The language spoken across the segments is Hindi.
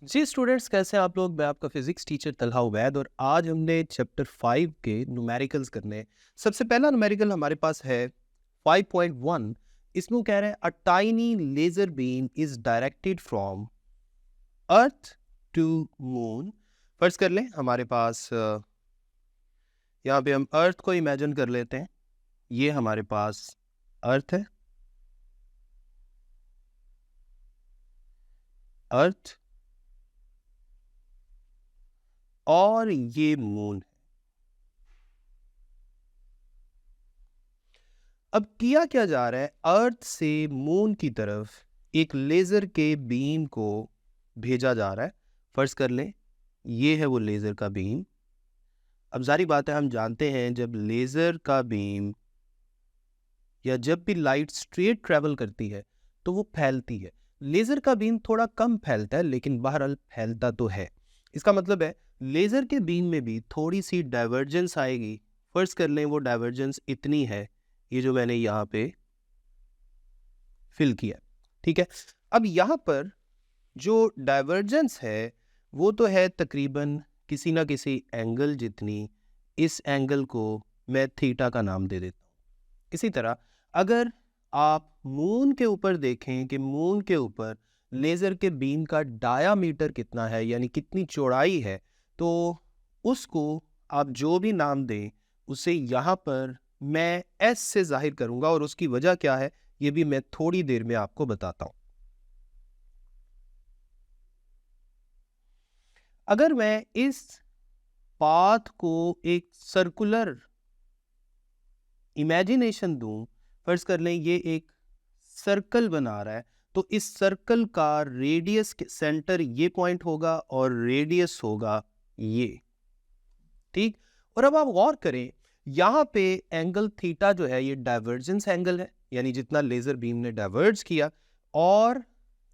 जी स्टूडेंट्स, कैसे हैं आप लोग। मैं आपका फिजिक्स टीचर तलहा उबैद और आज हमने चैप्टर 5 के न्यूमेरिकल्स करने हैं। सबसे पहला न्यूमेरिकल हमारे पास है 5.1। इसमें वो कह रहे हैं a tiny laser beam is directed from earth to moon. फर्ज कर लें हमारे पास यहाँ पे हम अर्थ को इमेजिन कर लेते हैं। ये हमारे पास अर्थ है, अर्थ, और ये मून है। अब किया क्या जा रहा है, अर्थ से मून की तरफ एक लेजर के बीम को भेजा जा रहा है। फर्ज कर लें ये है वो लेजर का बीम। अब जारी बात है, हम जानते हैं जब लेजर का बीम या जब भी लाइट स्ट्रेट ट्रेवल करती है तो वो फैलती है। लेजर का बीम थोड़ा कम फैलता है लेकिन बहरहाल फैलता तो है। इसका मतलब है लेजर के बीम में भी थोड़ी सी डाइवर्जेंस आएगी। फर्ज कर लें वो डाइवर्जेंस इतनी है, ये जो मैंने यहाँ पे फिल किया, ठीक है। अब यहाँ पर जो डाइवर्जेंस है वो तो है तकरीबन किसी ना किसी एंगल जितनी। इस एंगल को मैं थीटा का नाम दे देता हूँ। इसी तरह अगर आप मून के ऊपर देखें कि मून के ऊपर लेज़र के बीम का डायामीटर कितना है, यानी कितनी चौड़ाई है, तो उसको आप जो भी नाम दें उसे यहाँ पर मैं एस से जाहिर करूँगा, और उसकी वजह क्या है ये भी मैं थोड़ी देर में आपको बताता हूँ। अगर मैं इस पाथ को एक सर्कुलर इमेजिनेशन दूं, फर्ज कर लें ये एक सर्कल बना रहा है, तो इस सर्कल का रेडियस के सेंटर ये पॉइंट होगा और रेडियस होगा ये, ठीक। और अब आप गौर करें यहाँ पे एंगल थीटा जो है ये डाइवर्जेंस एंगल है, यानी जितना लेजर बीम ने डाइवर्ज किया। और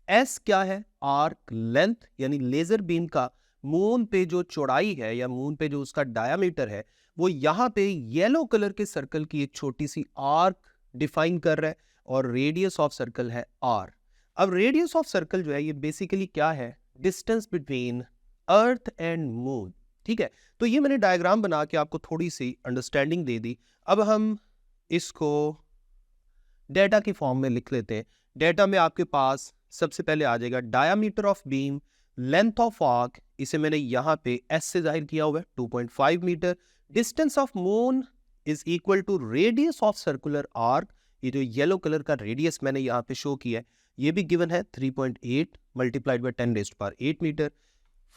एस क्या है, आर्क लेंथ, यानी लेजर बीम का मून पे जो चौड़ाई है या मून पे जो उसका डायामीटर है वो यहाँ पे येलो कलर के सर्कल की एक छोटी सी आर्क डिफाइन कर रहा है, और रेडियस ऑफ सर्कल है आर। अब रेडियस ऑफ सर्कल जो है ये बेसिकली क्या है, distance between earth and moon, ठीक है। तो ये मैंने डायग्राम बना के आपको थोड़ी सी अंडरस्टैंडिंग दे दी। अब हम इसको डेटा की फॉर्म में लिख लेते हैं। डेटा में आपके पास सबसे पहले आ जाएगा diameter of beam, length of arc, इसे मैंने यहाँ पे एस से जाहिर किया हुआ है 2.5 metre. Distance of moon is equal to radius of circular arc, ये जो येलो कलर का रेडियस मैंने यहाँ पे शो किया है ये भी गिवन है 3.8 मल्टीप्लाइड बाय 10⁸ मीटर।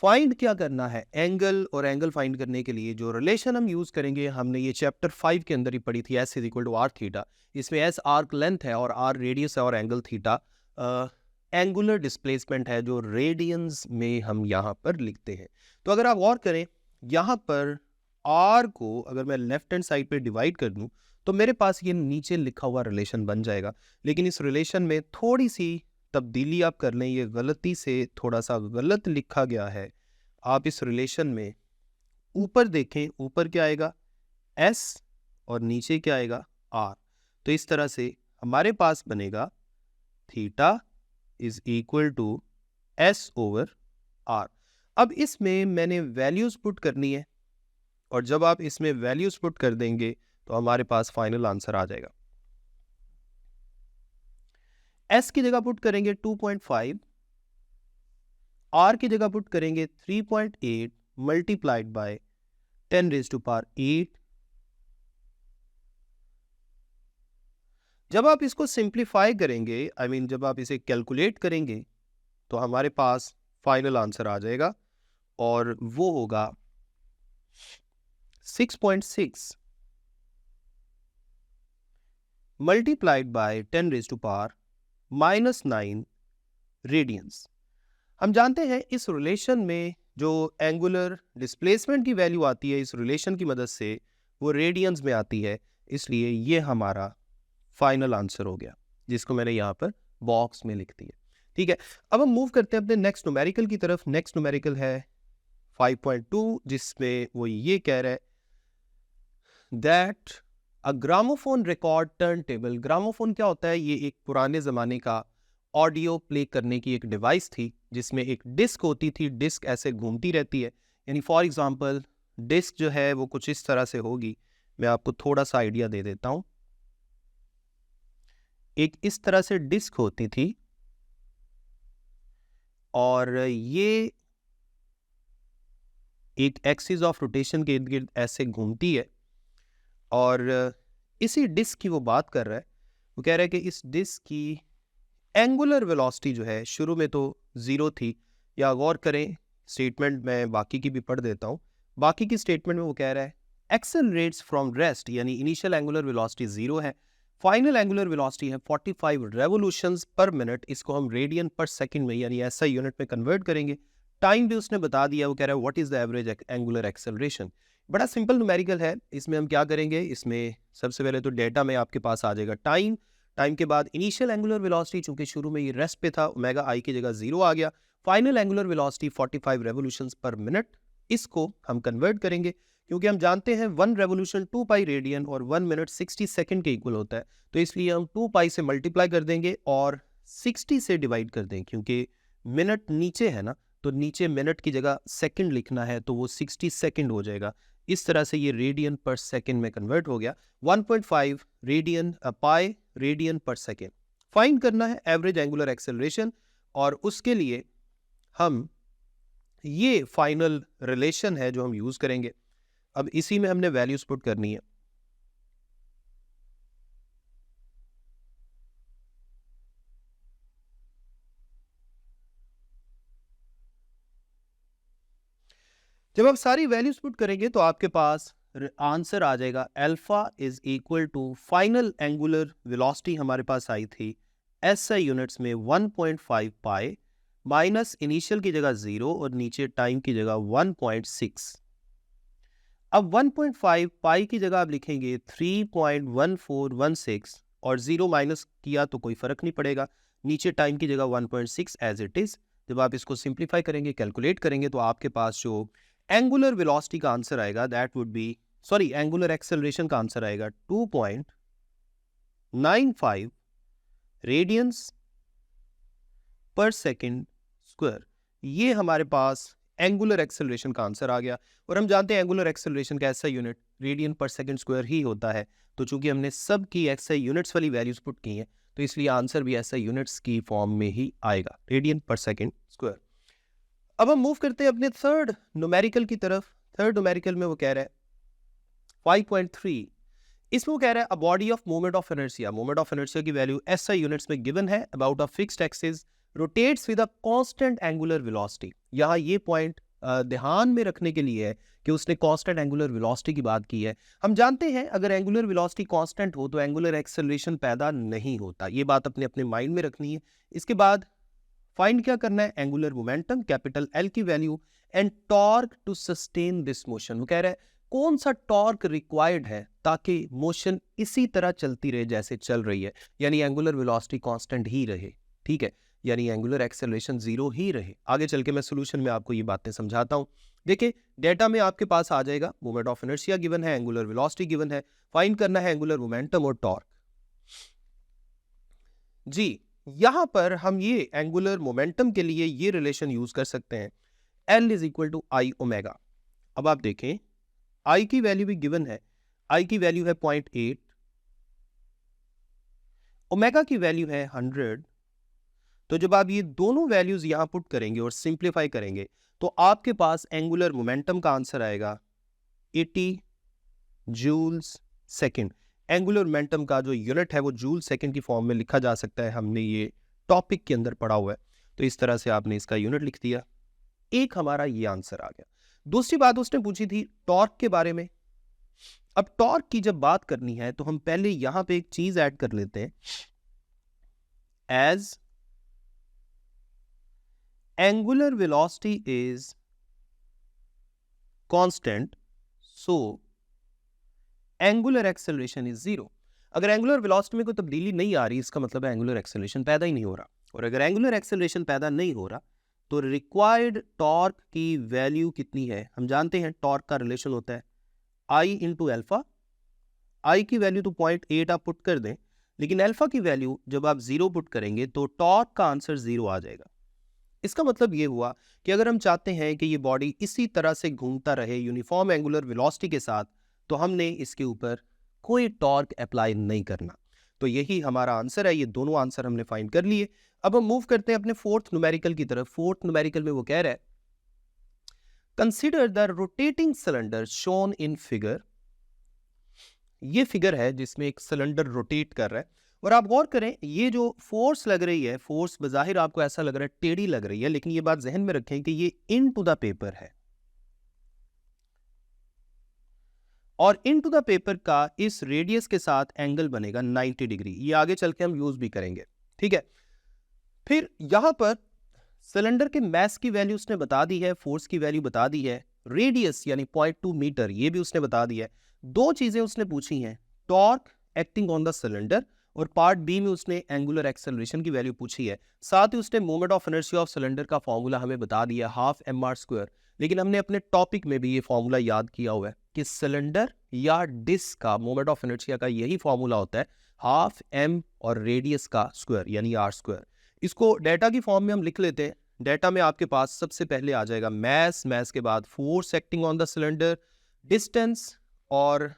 फाइंड क्या करना है, एंगल, और एंगल फाइंड करने के लिए जो रिलेशन हम यूज करेंगे, हमने ये चैप्टर 5 के अंदर ही पढ़ी थी, S is equal to R theta. इसमें एस आर्क लेंथ है और आर रेडियस है और एंगल थीटा एंगुलर डिस्प्लेसमेंट है जो रेडियंस में हम यहाँ पर लिखते हैं। तो अगर आप गौर करें यहाँ पर आर को अगर मैं लेफ्ट हैंड साइड पे डिवाइड कर दूं तो मेरे पास ये नीचे लिखा हुआ रिलेशन बन जाएगा, लेकिन इस रिलेशन में थोड़ी सी तब्दीली आप कर लें, ये गलती से थोड़ा सा गलत लिखा गया है। आप इस रिलेशन में ऊपर देखें, ऊपर क्या आएगा एस और नीचे क्या आएगा आर। तो इस तरह से हमारे पास बनेगा theta is equal to S over R. अब इसमें मैंने वैल्यूज पुट करनी है, और जब आप इसमें वैल्यूज पुट कर देंगे तो हमारे पास फाइनल आंसर आ जाएगा। एस की जगह पुट करेंगे 2.5, आर की जगह पुट करेंगे 3.8 मल्टीप्लाइड बाय 10⁸8। जब आप इसको सिंप्लीफाई करेंगे, जब आप इसे कैलकुलेट करेंगे तो हमारे पास फाइनल आंसर आ जाएगा, और वो होगा 6.6 मल्टीप्लाइड बाय 10⁻⁻9 रेडियंस। हम जानते हैं इस रिलेशन में जो एंगुलर डिस्प्लेसमेंट की वैल्यू आती है इस रिलेशन की मदद से वो रेडियंस में आती है, इसलिए ये हमारा फाइनल आंसर हो गया जिसको मैंने यहाँ पर बॉक्स में लिख दिया, ठीक है। अब हम मूव करते हैं अपने नेक्स्ट न्यूमेरिकल की तरफ। नेक्स्ट न्यूमेरिकल है 5.2 जिसमें वो ये कह रहा है that a gramophone record turn table. Gramophone क्या होता है, ये एक पुराने ज़माने का ऑडियो प्ले करने की एक डिवाइस थी जिसमें एक डिस्क होती थी, डिस्क ऐसे घूमती रहती है, यानी फॉर एग्जांपल डिस्क जो है वो कुछ इस तरह से होगी। मैं आपको थोड़ा सा आइडिया दे देता हूं। एक इस तरह से डिस्क होती थी और ये एक एक्सिस ऑफ रोटेशन के इर्द गिर्द ऐसे घूमती है, और इसी डिस्क की वो बात कर रहा है। वो कह रहा है कि इस डिस्क की एंगुलर वेलोसिटी जो है शुरू में तो 0 थी, या गौर करें स्टेटमेंट में बाकी की भी पढ़ देता हूँ। बाकी की स्टेटमेंट में वो कह रहा है एक्सेलरेट्स फ्रॉम रेस्ट, यानी इनिशियल एंगुलर वेलोसिटी 0 है, फाइनल एंगुलर वेलोसिटी है 45 रेवोल्यूशंस पर मिनट। इसको हम रेडियन पर सेकंड में यानी ऐसा यूनिट में कन्वर्ट करेंगे। टाइम भी उसने बता दिया, वो कह रहा है what is the average angular acceleration. बड़ा सिंपल न्यूमेरिकल है। इसमें हम क्या करेंगे, इसमें सबसे पहले तो डेटा में आपके पास आ जाएगा टाइम, टाइम के बाद इनिशियल एंगुलर वेलोसिटी, चूंकि शुरू में ये रेस्ट पे था, ओमेगा आई की जगह 0 आ गया, फाइनल एंगुलर वेलोसिटी 45 रेवोल्यूशंस पर मिनट। इसको हम कन्वर्ट करेंगे क्योंकि हम जानते हैं 1 रेवोल्यूशन 2 पाई रेडियन और 1 मिनट 60 सेकंड के इक्वल होता है, तो इसलिए हम 2 पाई से मल्टीप्लाई कर देंगे और 60 से डिवाइड कर दें, क्योंकि मिनट नीचे है ना, तो नीचे मिनट की जगह सेकंड लिखना है, तो वो 60 सेकंड हो जाएगा। इस तरह से ये रेडियन पर सेकंड में कन्वर्ट हो गया। 1.5 रेडियन पाई रेडियन पर सेकंड। फाइंड करना है एवरेज एंगुलर एक्सेलरेशन, और उसके लिए हम ये फाइनल रिलेशन है जो हम यूज करेंगे। अब इसी में हमने वैल्यूज पुट करनी है। जब आप सारी वैल्यूज पुट करेंगे तो आपके पास आंसर आ जाएगा alpha is equal to final angular velocity हमारे पास आई थी एसआई यूनिट्स में 1.5 पाई माइनस इनिशियल की जगह 0 और नीचे टाइम की जगह 1.6। अब 1.5 पाई की जगह आप लिखेंगे 3.1416 और 0 माइनस किया तो कोई फर्क नहीं पड़ेगा, नीचे टाइम की जगह 1.6 एज इट इज। जब आप इसको सिंप्लीफाई करेंगे, कैलकुलेट करेंगे, तो आपके पास जो एंगुलर वेलोसिटी का आंसर आएगा that would be, sorry angular acceleration का आंसर आएगा 2.95 रेडियंस पर सेकेंड स्क्वायर। ये हमारे पास एंगुलर एक्सेलरेशन का आंसर आ गया। और हम जानते हैं एंगुलर एक्सेलरेशन का एसआई यूनिट रेडियन पर सेकंड स्क्वायर ही होता है, तो चूंकि हमने सब की एसआई यूनिट्स वाली वैल्यूज पुट की हैं, तो इसलिए आंसर भी एसआई यूनिट्स की फॉर्म में ही आएगा, रेडियन पर सेकंड स्क्वायर। अब हम मूव करते हैं अपने थर्ड न्यूमेरिकल की तरफ। थर्ड न्यूमेरिकल में वो कह रहा है 5.3, इसमें वो कह रहा है a body of moment of inertia, moment of inertia की वैल्यू एसआई यूनिट्स में गिवन है, about a fixed axis rotates with a constant angular velocity. यहाँ ये पॉइंट ध्यान में रखने के लिए है कि उसने कांस्टेंट एंगुलर वेलोसिटी की बात की है। हम जानते हैं अगर एंगुलर वेलोसिटी कांस्टेंट हो तो एंगुलर एक्सेलरेशन पैदा नहीं होता, ये बात अपने अपने माइंड में रखनी है। इसके बाद फाइंड क्या करना है, एंगुलर मोमेंटम कैपिटल एल की value and torque to sustain this motion. वो कह रहा है कौन सा टॉर्क रिक्वायर्ड है ताकि मोशन इसी तरह चलती रहे जैसे चल रही है, यानी एंगुलर वेलोसिटी कांस्टेंट ही रहे, ठीक है, यानी एंगुलर एक्सेलरेशन 0 ही रहे। आगे चल के मैं सॉल्यूशन में आपको ये बातें समझाता हूं। देखिए डेटा में आपके पास आ जाएगा मोमेंट ऑफ इनर्शिया गिवन है, एंगुलर वेलोसिटी गिवन है, फाइंड करना है एंगुलर मोमेंटम और टॉर्क। जी यहां पर हम ये एंगुलर मोमेंटम के लिए ये रिलेशन यूज कर सकते हैं, L is equal to I omega. अब आप देखें I की वैल्यू भी गिवन है, I की वैल्यू है 0.8, ओमेगा की वैल्यू है 100। तो जब आप ये दोनों वैल्यूज यहां पुट करेंगे और सिंप्लीफाई करेंगे तो आपके पास एंगुलर मोमेंटम का आंसर आएगा 80 जूल्स सेकेंड। एंगुलर मोमेंटम का जो यूनिट है वो जूल सेकेंड की फॉर्म में लिखा जा सकता है, हमने ये टॉपिक के अंदर पढ़ा हुआ है, तो इस तरह से आपने इसका यूनिट लिख दिया। एक हमारा ये आंसर आ गया। दूसरी बात उसने पूछी थी टॉर्क के बारे में। अब टॉर्क की जब बात करनी है तो हम पहले यहां पे एक चीज ऐड कर लेते हैं, as angular velocity is constant so angular acceleration is 0। अगर एंगुलर वेलोसिटी में कोई तब्दीली नहीं आ रही, इसका मतलब है एंगुलर एक्सेलरेशन पैदा ही नहीं हो रहा, और अगर एंगुलर एक्सेलरेशन पैदा नहीं हो रहा तो रिक्वायर्ड टॉर्क की वैल्यू कितनी है। हम जानते हैं टॉर्क का रिलेशन होता है आई इंटू एल्फा। आई की वैल्यू तो 0.8 आप पुट कर दें, लेकिन एल्फा की वैल्यू जब आप 0 पुट करेंगे तो टॉर्क का आंसर 0 आ जाएगा। इसका मतलब ये हुआ कि अगर हम चाहते हैं कि ये बॉडी इसी तरह से घूमता रहे यूनिफॉर्म एंगुलर वेलोसिटी के साथ, तो हमने इसके ऊपर कोई टॉर्क अप्लाई नहीं करना। तो यही हमारा आंसर है। ये दोनों आंसर हमने फाइंड कर लिए। अब हम मूव करते हैं अपने फोर्थ न्यूमेरिकल की तरफ। फोर्थ न्यूमेरिकल में वो कह रहा है consider the rotating cylinder shown in figure. ये फिगर है जिसमें एक सिलेंडर रोटेट कर रहा है, और आप गौर करें ये जो फोर्स लग रही है, फोर्स बजाहिर आपको ऐसा लग रहा है टेढ़ी लग रही है, लेकिन ये बात जहन में रखें कि ये इन टू द पेपर है, और इन टू द पेपर का इस रेडियस के साथ एंगल बनेगा 90 डिग्री। ये आगे चल के हम यूज भी करेंगे, ठीक है। फिर यहां पर सिलेंडर के मास की वैल्यू उसने बता दी है, फोर्स की वैल्यू बता दी है, रेडियस यानी 0.2 मीटर ये भी उसने बता दिया है। दो चीजें उसने पूछी हैं, torque acting on the cylinder, और पार्ट बी में उसने एंगुलर एक्सेलरेशन की वैल्यू पूछी है। साथ ही उसने moment of inertia of cylinder का फॉर्मूला हमें बता दिया, हाफ mr²। लेकिन हमने अपने टॉपिक में भी ये फॉर्मूला याद किया हुआ है कि सिलेंडर या डिस्क का मोमेंट ऑफ इनर्शिया का यही फॉर्मूला होता है, हाफ m और रेडियस का स्क्वायर यानी r²। इसको डेटा की फॉर्म में हम लिख लेते हैं। डेटा में आपके पास सबसे पहले आ जाएगा मैस, मैस के बाद force acting on the cylinder, distance, और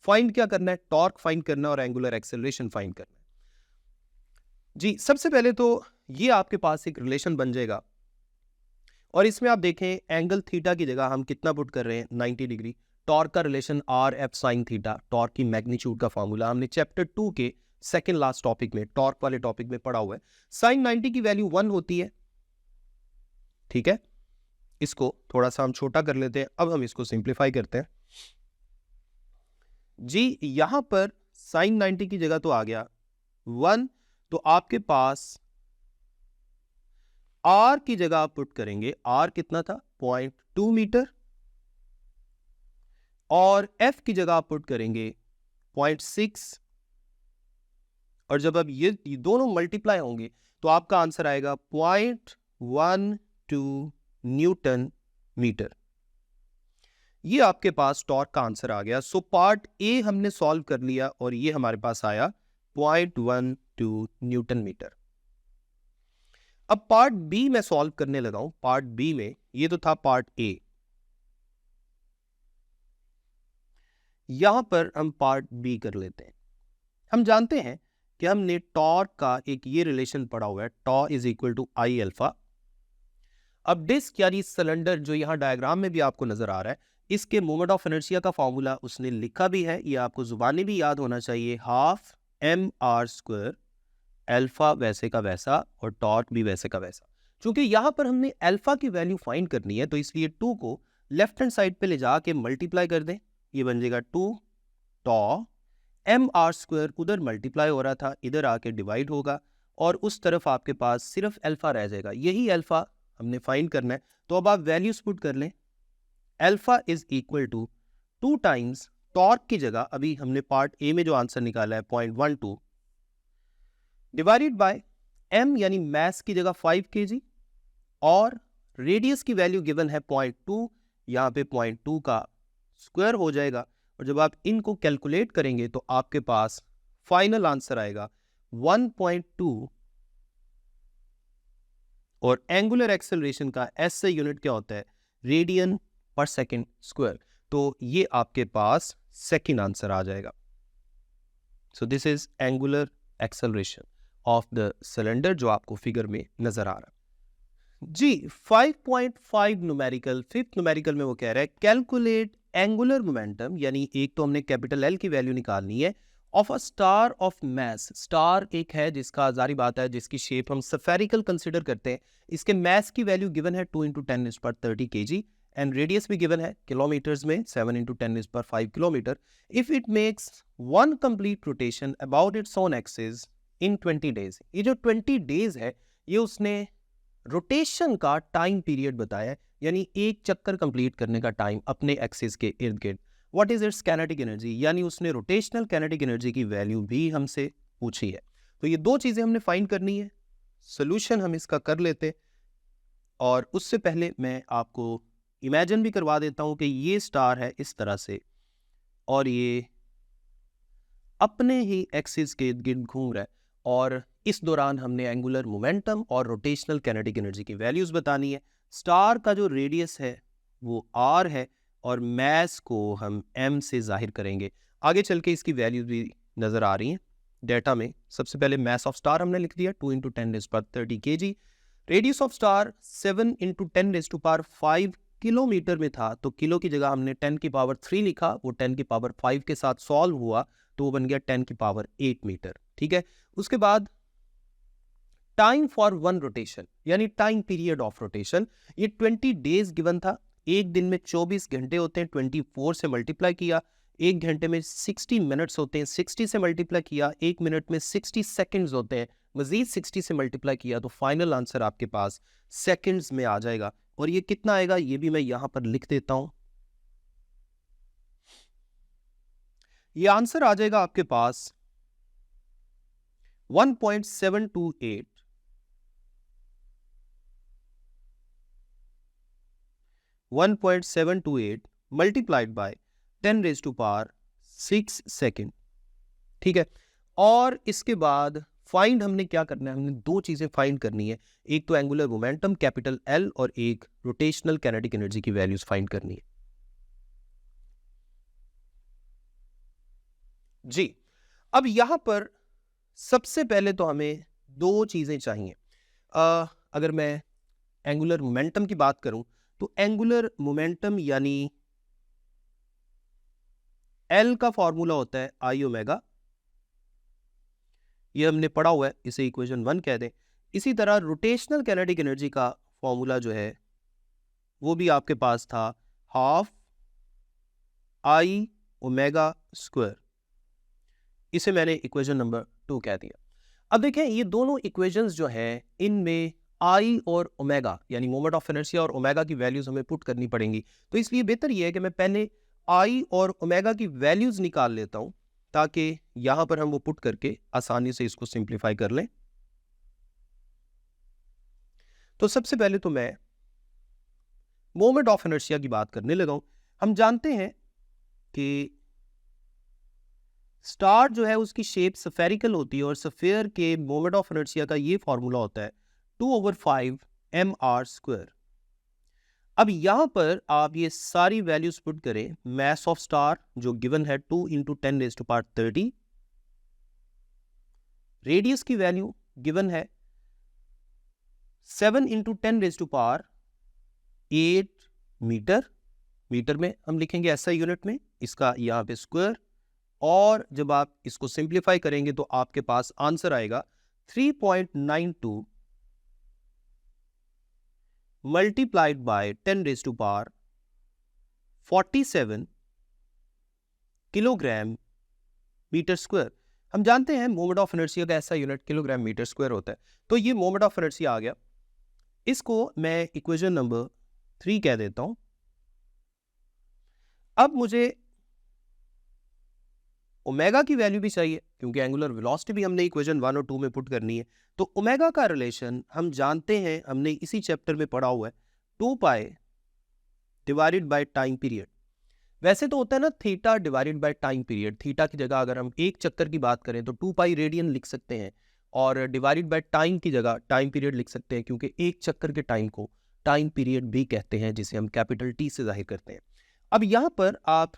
फाइंड क्या करना है, टॉर्क फाइंड करना और एंगुलर एक्सेलरेशन फाइंड करना है। जी सबसे पहले तो ये आपके पास एक रिलेशन बन जाएगा, और इसमें आप देखें एंगल थीटा की जगह हम कितना पुट कर रहे हैं, 90 डिग्री। टॉर्क का relation R F sine theta, torque की मैग्नीट्यूड का फॉर्मूला हमने चैप्टर 2 के सेकेंड लास्ट टॉपिक में, टॉर्क वाले टॉपिक में पढ़ा हुआ है। साइन 90 की वैल्यू 1 होती है, ठीक है। इसको थोड़ा सा हम छोटा कर लेते हैं, अब हम इसको सिंप्लीफाई करते हैं। जी यहां पर साइन 90 की जगह तो आ गया 1, तो आपके पास आर की जगह आप पुट करेंगे, आर कितना था 0.2 मीटर, और एफ की जगह आप पुट करेंगे 0.6, और जब अब ये दोनों मल्टीप्लाई होंगे तो आपका आंसर आएगा 0.12 न्यूटन मीटर। ये आपके पास टॉर्क का आंसर आ गया। सो पार्ट ए हमने सॉल्व कर लिया और ये हमारे पास आया 0.12 न्यूटन मीटर। अब पार्ट बी में सॉल्व करने लगा हूं। पार्ट बी में ये तो था पार्ट ए, यहां पर हम पार्ट बी कर लेते हैं। हम जानते हैं कि हमने टॉर्क का एक ये रिलेशन पढ़ा हुआ है, tau is equal to I alpha. अब डिस्क यानी सिलेंडर जो यहां डायग्राम में भी आपको नजर आ रहा है, इसके मोमेंट ऑफ इनर्शिया का फॉर्मूला उसने लिखा भी है, ये आपको जुबानी भी याद होना चाहिए, हाफ mr², अल्फा वैसे का वैसा और टॉर्क भी वैसे का वैसा। क्योंकि यहां पर हमने अल्फा की वैल्यू फाइंड करनी है, तो इसलिए 2 को लेफ्ट हैंड साइड पे ले जाके मल्टीप्लाई कर दें, ये बन जाएगा 2 टॉ, mr² उधर मल्टीप्लाई हो रहा था, इधर आके डिवाइड होगा, और उस तरफ आपके पास सिर्फ अल्फा रह जाएगा, यही अल्फा हमने फाइंड करना है। तो अब आप वैल्यूज पुट कर लें, alpha is equal to 2 times torque की जगह अभी हमने पार्ट ए में जो आंसर निकाला है 0.12 डिवाइडेड बाय m यानी मास की जगह 5 kg, और रेडियस की वैल्यू गिवन है 0.2, यहाँ पे 0.2 का स्क्वायर हो जाएगा, और जब आप इनको कैलकुलेट करेंगे तो आपके पास फाइनल आंसर आएगा 1.2, और एंगुलर एक्सेलरेशन का एसआई यूनिट क्या होता है, रेडियन पर सेकेंड स्क्वायर। तो ये आपके पास सेकेंड आंसर आ जाएगा। सो this is angular acceleration of the cylinder जो आपको फिगर में नजर आ रहा है। जी 5.5 न्यूमेरिकल, फिफ्थ न्यूमेरिकल में वो कह रहा है कैलकुलेट एंगुलर मोमेंटम, यानी एक तो हमने कैपिटल एल की वैल्यू निकालनी है, of a star of mass. Star एक है जिसका जारी बात है जिसकी शेप हम स्फेरिकल कंसिडर करते हैं, इसके मैस की वैल्यू गिवन है 2 × 10⁻30 kg, एंड रेडियस भी गिवन है किलोमीटर्स में 7 × 10⁵ kilometre. If it makes 1 complete rotation about its own axis in 20 days, ये जो 20 डेज है ये उसने रोटेशन का टाइम पीरियड बताया, यानी एक चक्कर कंप्लीट करने का टाइम अपने एक्सिस के इर्द गिर्द। What is it's kinetic energy, यानी उसने रोटेशनल काइनेटिक एनर्जी की वैल्यू भी हमसे पूछी है। तो ये दो चीजें हमने फाइंड करनी है। सोल्यूशन हम इसका कर लेते, और उससे पहले मैं आपको इमेजिन भी करवा देता हूं कि ये स्टार है इस तरह से, और ये अपने ही एक्सिस के इर्द गिर्द घूम रहा है, और इस दौरान हमने एंगुलर मोमेंटम और रोटेशनल काइनेटिक एनर्जी की वैल्यूज बतानी है। स्टार का जो रेडियस है वो r है और मैस को हम m से जाहिर करेंगे। आगे चल के इसकी वैल्यूज भी नजर आ रही हैं डेटा में। सबसे पहले मैस ऑफ स्टार हमने लिख दिया 2 × 10⁻30 kg। Radius of star 7 × 10⁵ kilometre में था, तो किलो की जगह हमने 10⁻3 लिखा, वो 10⁻5 के साथ सॉल्व हुआ तो वो बन गया 10⁸ मीटर। ठीक है, उसके बाद टाइम फॉर वन रोटेशन यानी टाइम पीरियड ऑफ रोटेशन, ये 20 डेज गिवन था। एक दिन में 24 घंटे होते हैं, 24 से मल्टीप्लाई किया। एक घंटे में 60 मिनट्स होते हैं, 60 से मल्टीप्लाई किया। एक मिनट में 60 सेकंड्स होते हैं, मजीद 60 से मल्टीप्लाई किया तो फाइनल आंसर आपके पास सेकंड्स में आ जाएगा। और ये कितना आएगा ये भी मैं यहां पर लिख देता हूं। ये आंसर आ जाएगा आपके पास 1.728 मल्टीप्लाइड बाय 10⁻6 सेकेंड। ठीक है, और इसके बाद फाइंड हमने क्या करना है, हमने दो चीजें फाइंड करनी है। एक तो एंगुलर मोमेंटम कैपिटल L और एक रोटेशनल काइनेटिक एनर्जी की वैल्यूज फाइंड करनी है। जी, अब यहां पर सबसे पहले तो हमें दो चीजें चाहिए। अगर मैं एंगुलर मोमेंटम की बात करूं तो एंगुलर मोमेंटम यानी L का फॉर्मूला होता है I ओमेगा, ये हमने पढ़ा हुआ है, इसे इक्वेशन 1 कह दें। इसी तरह रोटेशनल काइनेटिक एनर्जी का फॉर्मूला जो है वो भी आपके पास था, हाफ I ओमेगा स्क्वायर, इसे मैंने इक्वेशन नंबर 2 कह दिया। अब देखें ये दोनों इक्वेशंस जो हैं इनमें I और ओमेगा यानी मोमेंट ऑफ इनर्शिया और ओमेगा की वैल्यूज हमें पुट करनी पड़ेंगी, तो इसलिए बेहतर ये है कि मैं पहले I और ओमेगा की वैल्यूज निकाल लेता हूं ताकि यहां पर हम वो पुट करके आसानी से इसको सिंप्लीफाई कर लें। तो सबसे पहले तो मैं मोमेंट ऑफ इनर्शिया की बात करने लगा हूं। हम जानते हैं कि स्टार जो है उसकी शेप स्फेरिकल होती है और स्फीयर के मोमेंट ऑफ इनर्शिया का ये फॉर्मूला होता है 2/5 mr²। अब यहां पर आप ये सारी वैल्यूज पुट करें। मैस ऑफ स्टार जो गिवन है 2 × 10⁻30, रेडियस की वैल्यू गिवन है 7 × 10⁸8 मीटर, मीटर में हम लिखेंगे SI यूनिट में, इसका यहां पे स्क्वायर, और जब आप इसको सिंप्लीफाई करेंगे तो आपके पास आंसर आएगा 3.92 multiplied by 10⁻47 kilogram metre square. हम जानते हैं मोमेंट ऑफ इनर्शिया का ऐसा यूनिट किलोग्राम मीटर स्क्वायर होता है, तो ये मोमेंट ऑफ इनर्शिया आ गया। इसको मैं इक्वेशन नंबर 3 कह देता हूं। अब मुझे ओमेगा की वैल्यू भी चाहिए क्योंकि एंगुलर वेलोसिटी भी हमने इक्वेशन 1 और 2 में पुट करनी है। तो ओमेगा का रिलेशन हम जानते हैं, हमने इसी चैप्टर में पढ़ा हुआ है, 2π डिवाइडेड बाय टाइम पीरियड। वैसे तो होता है ना theta divided by time period, theta की जगह अगर हम एक चक्कर की बात करें तो 2π रेडियन लिख सकते हैं, और डिवाइडेड बाय टाइम की जगह टाइम पीरियड लिख सकते हैं क्योंकि एक चक्कर के टाइम को टाइम पीरियड भी कहते हैं, जिसे हम कैपिटल T से जाहिर करते हैं। अब यहां पर आप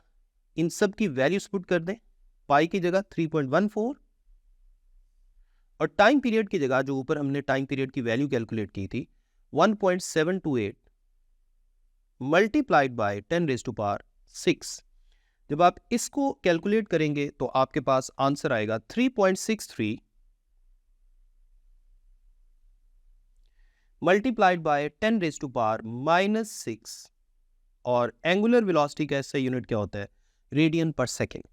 इन सब की वैल्यूज पुट कर दें। पाई की जगह 3.14 और टाइम पीरियड की जगह जो ऊपर हमने टाइम पीरियड की वैल्यू कैलकुलेट की थी 1.728 मल्टीप्लाइड बाय 10⁻6। जब आप इसको कैलकुलेट करेंगे तो आपके पास आंसर आएगा 3.63 मल्टीप्लाइड बाय 10⁻⁻6, और एंगुलर वेलोसिटी का ऐसा यूनिट क्या होता है, रेडियन पर सेकेंड।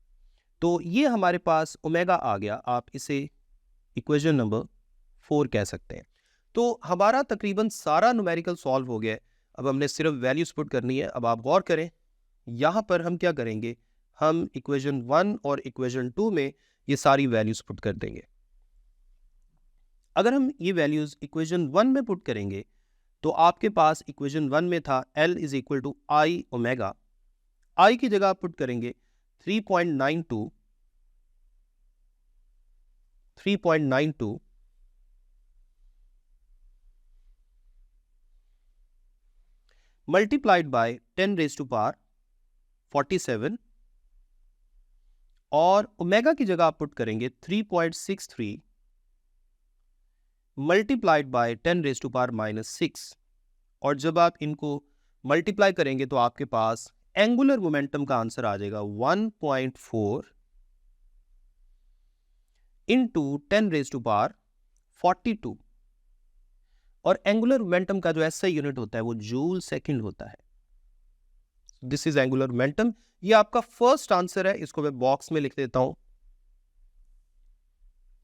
तो ये हमारे पास ओमेगा आ गया, आप इसे इक्वेशन नंबर 4 कह सकते हैं। तो हमारा तकरीबन सारा न्यूमेरिकल सॉल्व हो गया है। अब हमने सिर्फ वैल्यूज पुट करनी है। अब आप गौर करें, यहाँ पर हम क्या करेंगे, हम इक्वेशन 1 और इक्वेशन 2 में ये सारी वैल्यूज पुट कर देंगे। अगर हम ये वैल्यूज इक्वेशन 1 में पुट करेंगे तो आपके पास इक्वेशन 1 में था L is equal to I omega, I की जगह पुट करेंगे 3.92 multiplied by 10 raise to power 47 और ओमेगा की जगह आप पुट करेंगे 3.63 multiplied by 10 raise to power -6 और जब आप इनको मल्टीप्लाई करेंगे तो आपके पास एंगुलर मोमेंटम का आंसर आ जाएगा 1.4 इंटू 10 रेज टू पावर 42 और एंगुलर मोमेंटम का जो एसआई यूनिट होता है वो जूल सेकंड होता है। This is angular momentum. ये आपका फर्स्ट आंसर है, इसको मैं बॉक्स में लिख देता हूं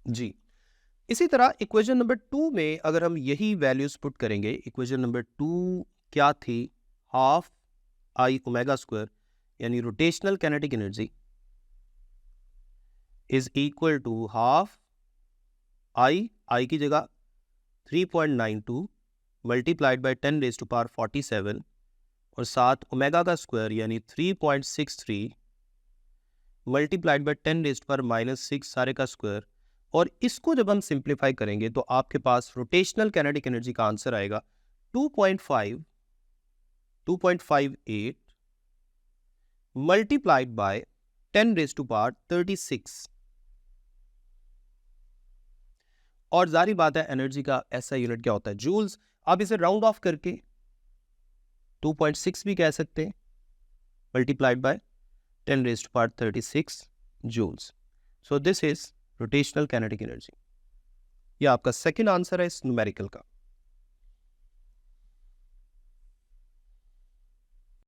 जी। इसी तरह इक्वेशन नंबर 2 में अगर हम यही वैल्यूज पुट करेंगे, इक्वेशन नंबर 2 क्या थी, हाफ आई ओमेगा स्क्वायर यानी rotational kinetic energy is equal to half I की जगह 3.92 multiplied by 10 raise to power 47 और साथ ओमेगा का स्क्वायर यानी 3.63 multiplied by 10 raise to power -6 सारे का स्क्वायर। और इसको जब हम सिंप्लीफाई करेंगे तो आपके पास रोटेशनल काइनेटिक एनर्जी का आंसर आएगा 2.58 multiplied by 10 raise to power 36 और जारी बात है एनर्जी का ऐसा यूनिट क्या होता है, जूल्स। आप इसे राउंड ऑफ करके 2.6 भी कह सकते हैं multiplied by 10 raise to power 36 joules. So this is rotational kinetic energy. यह आपका सेकंड आंसर है इस न्यूमेरिकल का।